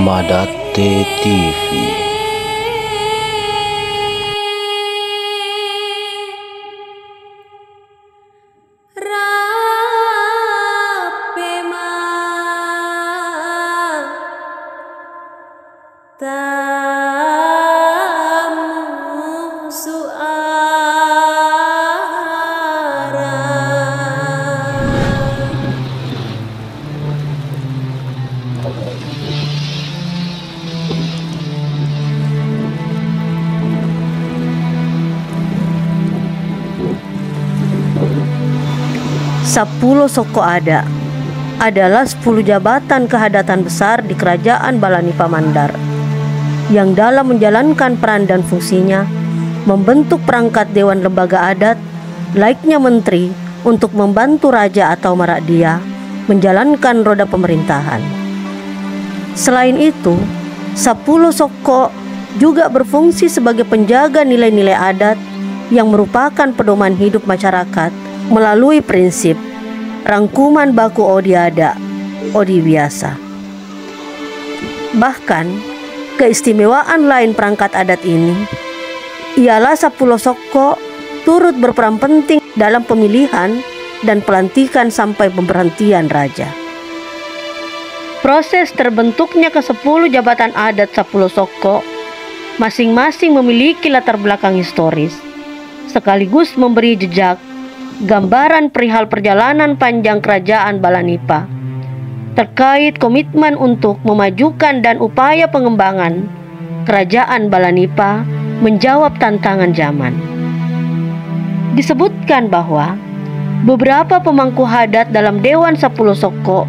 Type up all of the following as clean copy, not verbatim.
Madate TV. Sapuluh Soko Ada adalah 10 jabatan kehadatan besar di Kerajaan Balanipa Mandar yang dalam menjalankan peran dan fungsinya membentuk perangkat Dewan Lembaga Adat layaknya menteri untuk membantu raja atau marakdia menjalankan roda pemerintahan. Selain itu, 10 Soko juga berfungsi sebagai penjaga nilai-nilai adat yang merupakan pedoman hidup masyarakat melalui prinsip rangkuman baku odi ada, odi biasa. Bahkan, keistimewaan lain perangkat adat ini ialah 10 Soko turut berperan penting dalam pemilihan dan pelantikan sampai pemberhentian raja. Proses terbentuknya ke-10 jabatan adat 10 Soko masing-masing memiliki latar belakang historis, sekaligus memberi jejak gambaran perihal perjalanan panjang Kerajaan Balanipa terkait komitmen untuk memajukan dan upaya pengembangan Kerajaan Balanipa menjawab tantangan zaman. Disebutkan bahwa beberapa pemangku adat dalam Dewan 10 Soko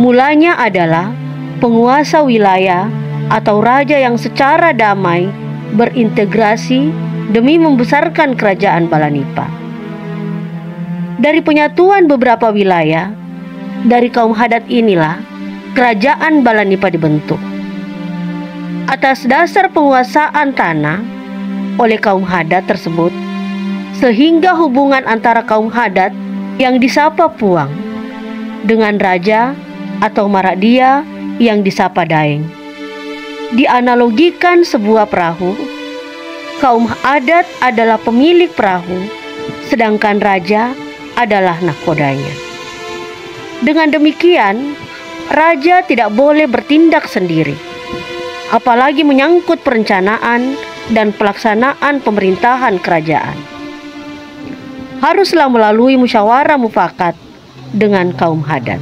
mulanya adalah penguasa wilayah atau raja yang secara damai berintegrasi demi membesarkan Kerajaan Balanipa. Dari penyatuan beberapa wilayah dari kaum adat inilah Kerajaan Balanipa dibentuk. Atas dasar penguasaan tanah oleh kaum adat tersebut, sehingga hubungan antara kaum adat yang disapa Puang dengan raja atau marakdia yang disapa Daeng dianalogikan sebuah perahu. Kaum adat adalah pemilik perahu, sedangkan raja adalah nahkodanya. Dengan demikian, raja tidak boleh bertindak sendiri, apalagi menyangkut perencanaan dan pelaksanaan pemerintahan kerajaan. Haruslah melalui musyawarah mufakat dengan kaum adat.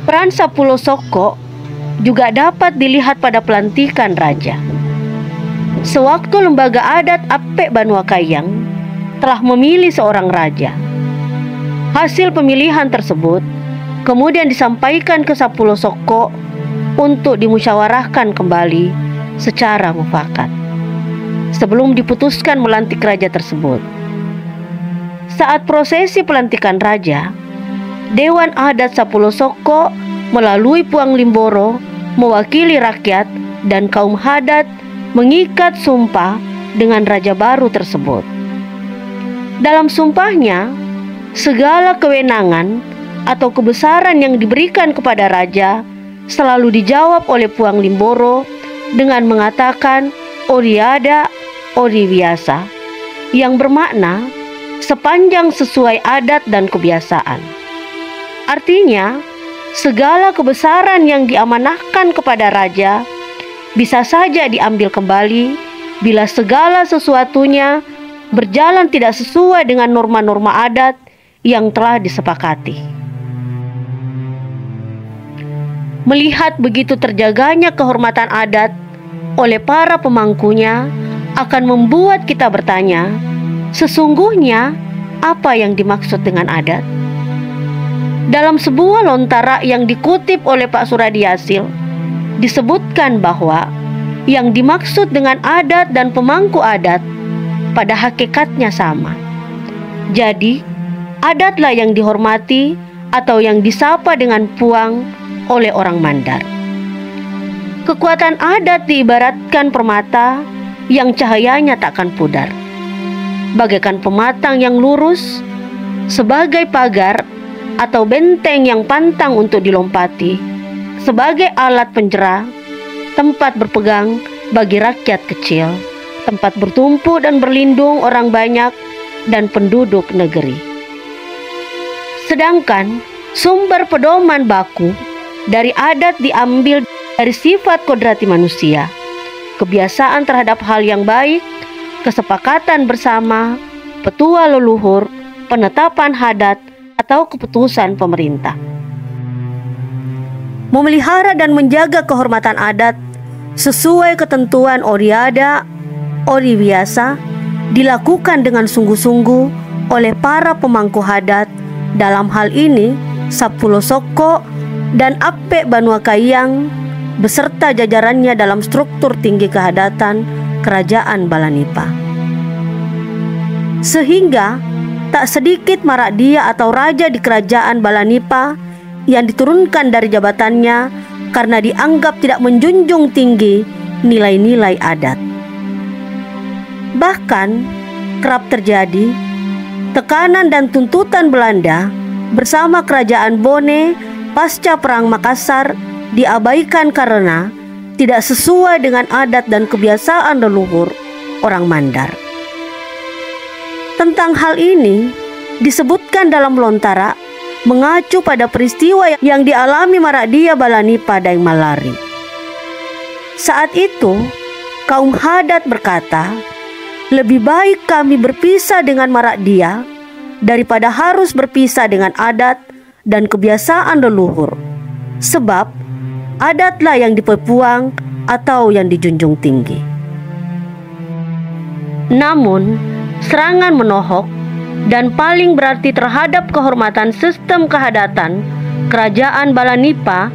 Peran 10 Soko juga dapat dilihat pada pelantikan raja. Sewaktu lembaga adat Apek Banuakayang telah memilih seorang raja, hasil pemilihan tersebut kemudian disampaikan ke 10 Soko untuk dimusyawarahkan kembali secara mufakat sebelum diputuskan melantik raja tersebut. Saat prosesi pelantikan raja, Dewan Adat 10 Soko melalui Puang Limboro mewakili rakyat dan kaum adat mengikat sumpah dengan raja baru tersebut. Dalam sumpahnya, segala kewenangan atau kebesaran yang diberikan kepada raja selalu dijawab oleh Puang Limboro dengan mengatakan odi ada, odi biasa, yang bermakna sepanjang sesuai adat dan kebiasaan. Artinya, segala kebesaran yang diamanahkan kepada raja bisa saja diambil kembali bila segala sesuatunya berjalan tidak sesuai dengan norma-norma adat yang telah disepakati. Melihat begitu terjaganya kehormatan adat oleh para pemangkunya akan membuat kita bertanya, sesungguhnya apa yang dimaksud dengan adat? Dalam sebuah lontara yang dikutip oleh Pak Suradiasil, disebutkan bahwa yang dimaksud dengan adat dan pemangku adat pada hakikatnya sama. Jadi, adatlah yang dihormati atau yang disapa dengan puang oleh orang Mandar. Kekuatan adat diibaratkan permata yang cahayanya takkan pudar, bagaikan pematang yang lurus, sebagai pagar atau benteng yang pantang untuk dilompati sebagai alat penjara, tempat berpegang bagi rakyat kecil, tempat bertumpu dan berlindung orang banyak dan penduduk negeri. Sedangkan sumber pedoman baku dari adat diambil dari sifat kodrati manusia, kebiasaan terhadap hal yang baik, kesepakatan bersama, petua leluhur, penetapan adat, atau keputusan pemerintah. Memelihara dan menjaga kehormatan adat sesuai ketentuan Oriada, Ori biasa dilakukan dengan sungguh-sungguh oleh para pemangku adat, dalam hal ini Sapulo Soko dan Ape Banua Kayang beserta jajarannya dalam struktur tinggi kehadatan Kerajaan Balanipa. Sehingga tak sedikit Maradia atau raja di Kerajaan Balanipa yang diturunkan dari jabatannya karena dianggap tidak menjunjung tinggi nilai-nilai adat. Bahkan kerap terjadi tekanan dan tuntutan Belanda bersama Kerajaan Bone pasca Perang Makassar diabaikan karena tidak sesuai dengan adat dan kebiasaan leluhur orang Mandar. Tentang hal ini disebutkan dalam Lontara mengacu pada peristiwa yang dialami Maradia Balanipa Daeng Malari. Saat itu kaum Hadat berkata, lebih baik kami berpisah dengan Maradia daripada harus berpisah dengan adat dan kebiasaan leluhur, sebab adatlah yang diperpuang atau yang dijunjung tinggi. Namun serangan menohok dan paling berarti terhadap kehormatan sistem kehadatan Kerajaan Balanipa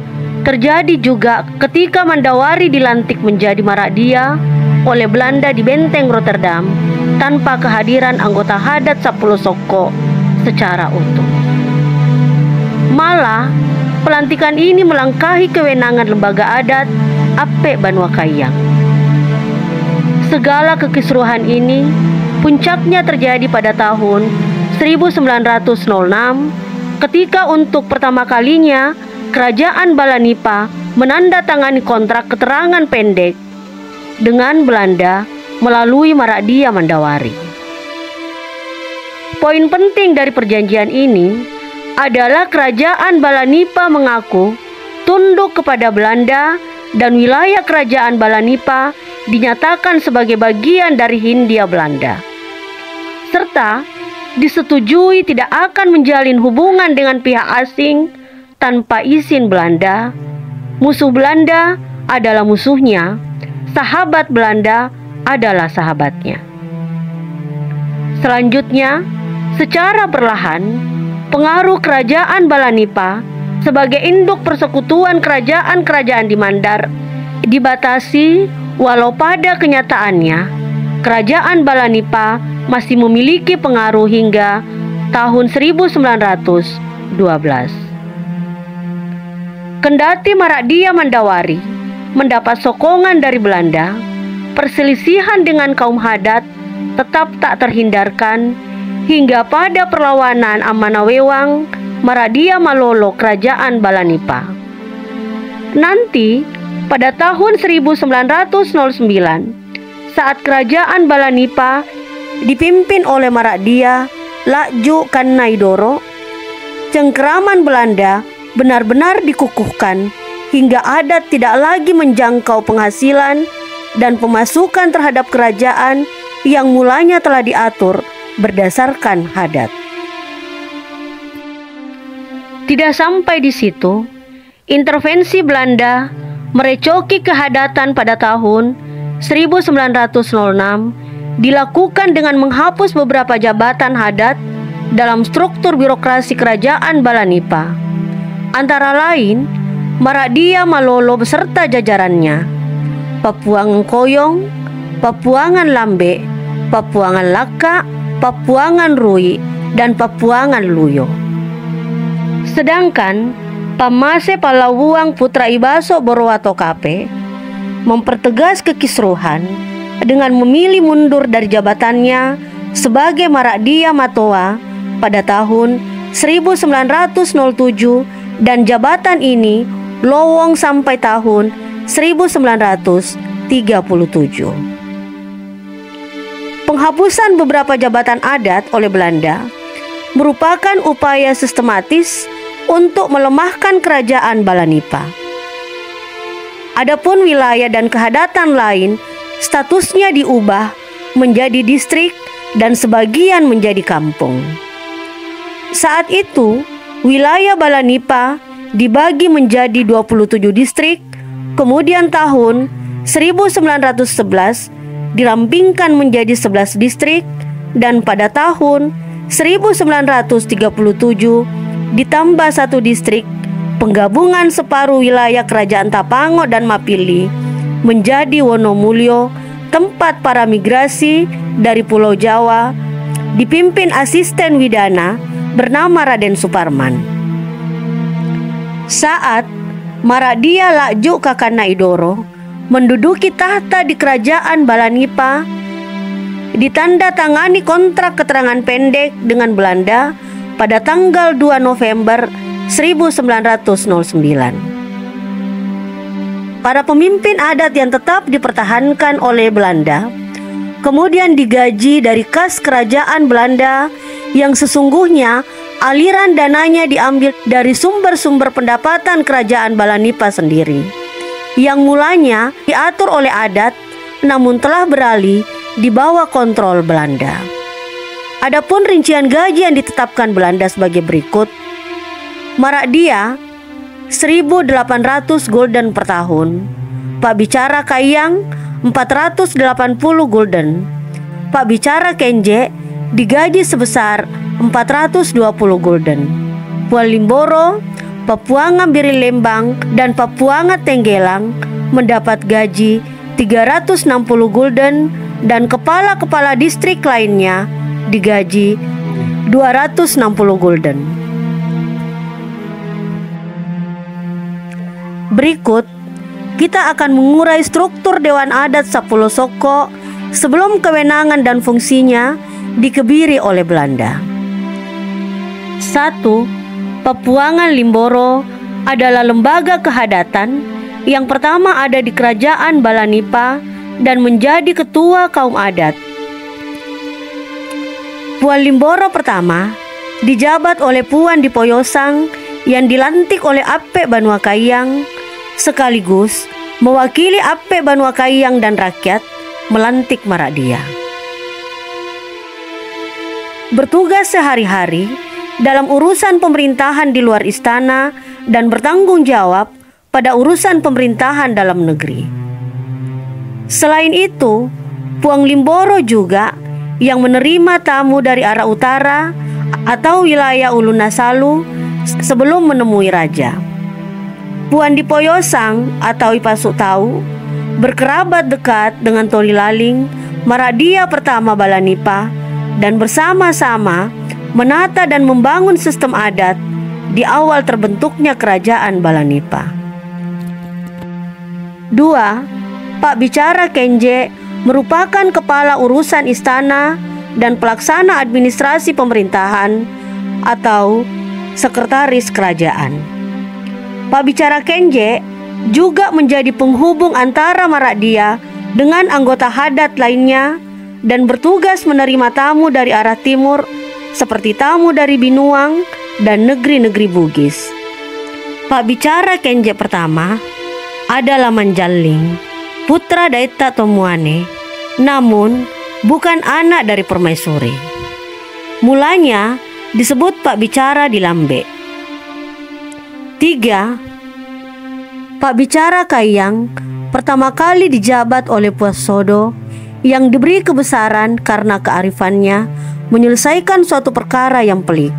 terjadi juga ketika Mandawari dilantik menjadi Maradia oleh Belanda di Benteng Rotterdam tanpa kehadiran anggota Hadat Sapulo Soko secara utuh. Malah pelantikan ini melangkahi kewenangan lembaga adat Ape Banua Kayang. Segala kekisruhan ini puncaknya terjadi pada tahun 1906 ketika untuk pertama kalinya Kerajaan Balanipa menandatangani kontrak keterangan pendek dengan Belanda melalui Maradia Mandawari. Poin penting dari perjanjian ini adalah Kerajaan Balanipa mengaku tunduk kepada Belanda dan wilayah Kerajaan Balanipa dinyatakan sebagai bagian dari Hindia Belanda, serta disetujui tidak akan menjalin hubungan dengan pihak asing tanpa izin Belanda. Musuh Belanda adalah musuhnya, sahabat Belanda adalah sahabatnya. Selanjutnya, secara perlahan, pengaruh Kerajaan Balanipa sebagai induk persekutuan kerajaan-kerajaan di Mandar dibatasi, walau pada kenyataannya Kerajaan Balanipa masih memiliki pengaruh hingga tahun 1912. Kendati Maradia Mandawari mendapat sokongan dari Belanda, perselisihan dengan kaum Hadat tetap tak terhindarkan hingga pada perlawanan Amanawewang Maradia Malolo Kerajaan Balanipa. Nanti pada tahun 1909 saat Kerajaan Balanipa dipimpin oleh Maradia Lakju Kannaidoro, cengkeraman Belanda benar-benar dikukuhkan hingga adat tidak lagi menjangkau penghasilan dan pemasukan terhadap kerajaan yang mulanya telah diatur berdasarkan adat. Tidak sampai di situ, intervensi Belanda merecoki kehadatan pada tahun 1906 dilakukan dengan menghapus beberapa jabatan hadat dalam struktur birokrasi Kerajaan Balanipa, antara lain Maradia Malolo beserta jajarannya, Papuangan Koyong, Papuangan Lambe, Papuangan Laka, Papuangan Rui, dan Papuangan Luyo. Sedangkan Pamase Palawuang Putra Ibaso Borowato Kape mempertegas kekisruhan dengan memilih mundur dari jabatannya sebagai Maradia Matoa pada tahun 1907, dan jabatan ini Lowong sampai tahun 1937. Penghapusan beberapa jabatan adat oleh Belanda merupakan upaya sistematis untuk melemahkan kerajaan Balanipa. Adapun wilayah dan kehadatan lain statusnya diubah menjadi distrik dan sebagian menjadi kampung. Saat itu, wilayah Balanipa dibagi menjadi 27 distrik, kemudian tahun 1911 dirampingkan menjadi 11 distrik, dan pada tahun 1937 ditambah 1 distrik, penggabungan separuh wilayah Kerajaan Tapango dan Mapili menjadi Wonomulyo, tempat para migrasi dari Pulau Jawa, dipimpin asisten Widana bernama Raden Suparman. Saat Maradia Lakju Kakana Idoro menduduki tahta di kerajaan Balanipa, ditandatangani kontrak keterangan pendek dengan Belanda pada tanggal 2 November 1909. Para pemimpin adat yang tetap dipertahankan oleh Belanda kemudian digaji dari kas kerajaan Belanda yang sesungguhnya aliran dananya diambil dari sumber-sumber pendapatan kerajaan Balanipa sendiri, yang mulanya diatur oleh adat namun telah beralih di bawah kontrol Belanda. Adapun rincian gaji yang ditetapkan Belanda sebagai berikut: Maradia 1.800 gulden per tahun, Pak Bicara Kayang 480 gulden, Pak Bicara Kenje digaji sebesar 420 gulden, Puan Limboro, Papuanga Biri Lembang, dan Papuanga Tenggelang mendapat gaji 360 gulden, dan kepala-kepala distrik lainnya digaji 260 gulden. Berikut kita akan mengurai struktur Dewan Adat Sapolo Soko sebelum kewenangan dan fungsinya dikebiri oleh Belanda. 1. Papuangan Limboro adalah lembaga kehadatan yang pertama ada di kerajaan Balanipa dan menjadi ketua kaum adat. Puan Limboro pertama dijabat oleh Puan Dipoyosang yang dilantik oleh Ape Banua Kayang, sekaligus mewakili Ape Banua Kayang dan rakyat melantik Maradia. Bertugas sehari-hari dalam urusan pemerintahan di luar istana dan bertanggung jawab pada urusan pemerintahan dalam negeri. Selain itu, Puang Limboro juga yang menerima tamu dari arah utara atau wilayah Ulunasalu sebelum menemui raja. Puan Dipoyosang atau Ipasuk Tau berkerabat dekat dengan Tori Laling, Maradia pertama Balanipa, dan bersama-sama menata dan membangun sistem adat di awal terbentuknya kerajaan Balanipa. 2. Pak Bicara Kenje merupakan kepala urusan istana dan pelaksana administrasi pemerintahan atau sekretaris kerajaan. Pak Bicara Kenje juga menjadi penghubung antara Maradia dengan anggota hadat lainnya dan bertugas menerima tamu dari arah timur seperti tamu dari Binuang dan negeri-negeri Bugis. Pak Bicara Kenje pertama adalah Manjalling, putra Daita Tomuane, namun bukan anak dari permaisuri. Mulanya disebut Pak Bicara di Lambe. 3. Pak Bicara Kayang pertama kali dijabat oleh Puasodo yang diberi kebesaran karena kearifannya menyelesaikan suatu perkara yang pelik.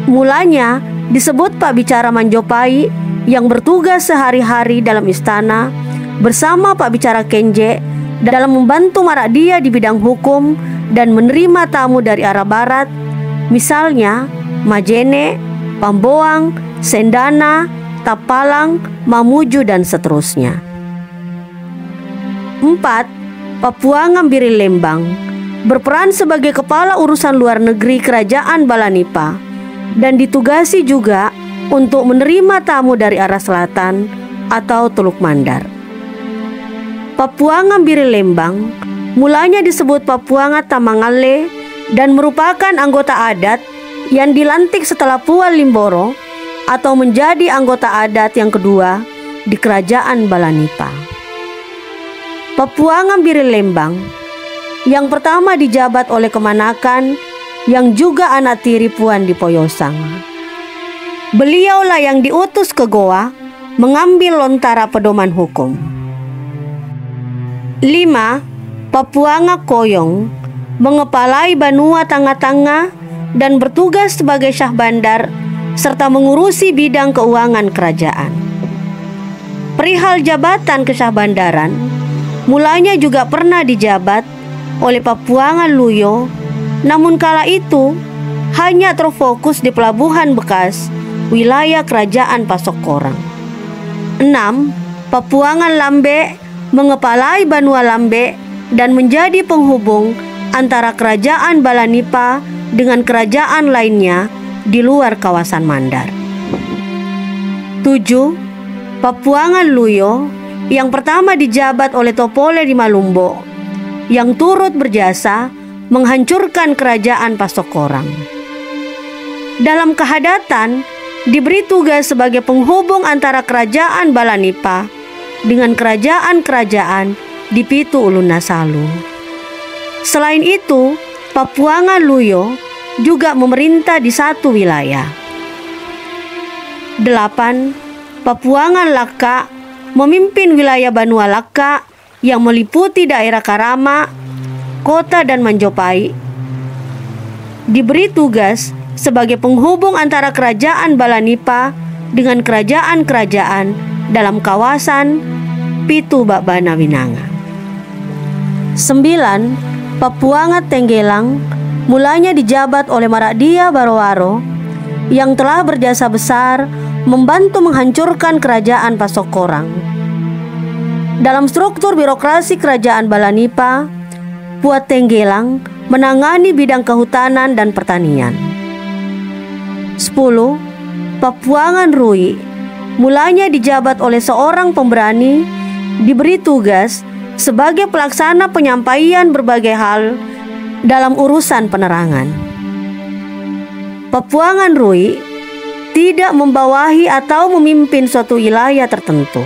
Mulanya disebut Pak Bicara Manjopai yang bertugas sehari-hari dalam istana bersama Pak Bicara Kenje dalam membantu Maradia di bidang hukum dan menerima tamu dari arah barat, misalnya Majene, Pamboang, Sendana, Tapalang, Mamuju, dan seterusnya. 4. Papuanga Biri Lembang berperan sebagai kepala urusan luar negeri kerajaan Balanipa dan ditugasi juga untuk menerima tamu dari arah selatan atau Teluk Mandar. Papuanga Biri Lembang mulanya disebut Papuanga Tamangale dan merupakan anggota adat yang dilantik setelah Pual Limboro atau menjadi anggota adat yang kedua di Kerajaan Balanipa. Papuanga Biri Lembang yang pertama dijabat oleh Kemanakan yang juga anak tiri Puan Dipoyosang. Beliaulah yang diutus ke Goa mengambil lontara pedoman hukum. 5. Papuanga Koyong mengepalai Banua Tanga-Tanga dan bertugas sebagai Syah Bandar serta mengurusi bidang keuangan kerajaan. Perihal jabatan kesyahbandaran, mulanya juga pernah dijabat oleh Papuanga Luyo, namun kala itu hanya terfokus di pelabuhan bekas wilayah kerajaan Pasokorang. 6. Papuanga Lambe mengepalai Banua Lambe dan menjadi penghubung antara kerajaan Balanipa dengan kerajaan lainnya di luar kawasan Mandar. 7. Papuanga Luyo yang pertama dijabat oleh Topole di Malumbo yang turut berjasa menghancurkan kerajaan Pasokorang. Dalam kehadatan diberi tugas sebagai penghubung antara kerajaan Balanipa dengan kerajaan-kerajaan di Pitu Ulun Nasalu. Selain itu, Papuanga Luyo juga memerintah di satu wilayah. 8. Papuanga Laka memimpin wilayah Banua Laka yang meliputi daerah Karama, Kota dan Manjopai. Diberi tugas sebagai penghubung antara kerajaan Balanipa dengan kerajaan-kerajaan dalam kawasan Pitu Bakbana Winanga. 9. Papuanga Tenggelang mulanya dijabat oleh Marakdia Barowaro yang telah berjasa besar membantu menghancurkan kerajaan Pasokorang. Dalam struktur birokrasi kerajaan Balanipa, Puat Tenggelang menangani bidang kehutanan dan pertanian. 10. Papuangan Rui mulanya dijabat oleh seorang pemberani, diberi tugas sebagai pelaksana penyampaian berbagai hal dalam urusan penerangan. Papuangan Rui tidak membawahi atau memimpin suatu wilayah tertentu.